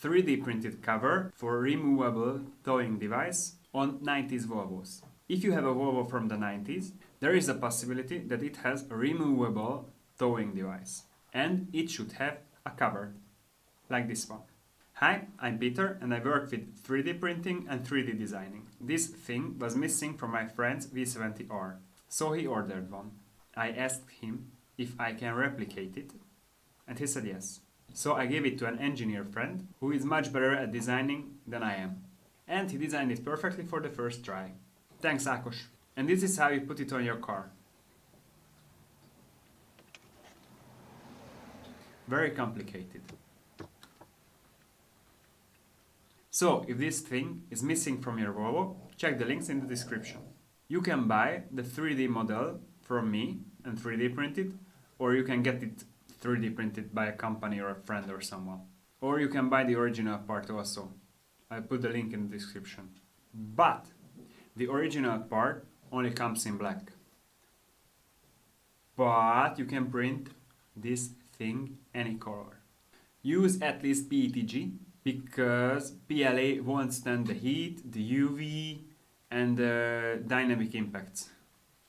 3D printed cover for removable towing device on 90s Volvos. If you have a Volvo from the 90s, there is a possibility that it has a removable towing device. And it should have a cover, like this one. Hi, I'm Peter and I work with 3D printing and 3D designing. This thing was missing from my friend's V70R, so he ordered one. I asked him if I can replicate it, and he said yes. So I gave it to an engineer friend who is much better at designing than I am. And he designed it perfectly for the first try. Thanks, Ákos. And this is how you put it on your car. Very complicated. So, if this thing is missing from your Volvo, check the links in the description. You can buy the 3D model from me and 3D print it, or you can get it 3D printed by a company or a friend or someone. Or you can buy the original part also. I put the link in the description. But the original part only comes in black. But you can print this thing any color. Use at least PETG because PLA won't stand the heat, the UV and the dynamic impacts.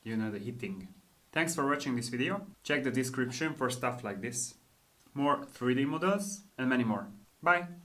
You know, the heating. Thanks for watching this video. Check the description for stuff like this. More 3D models and many more. Bye!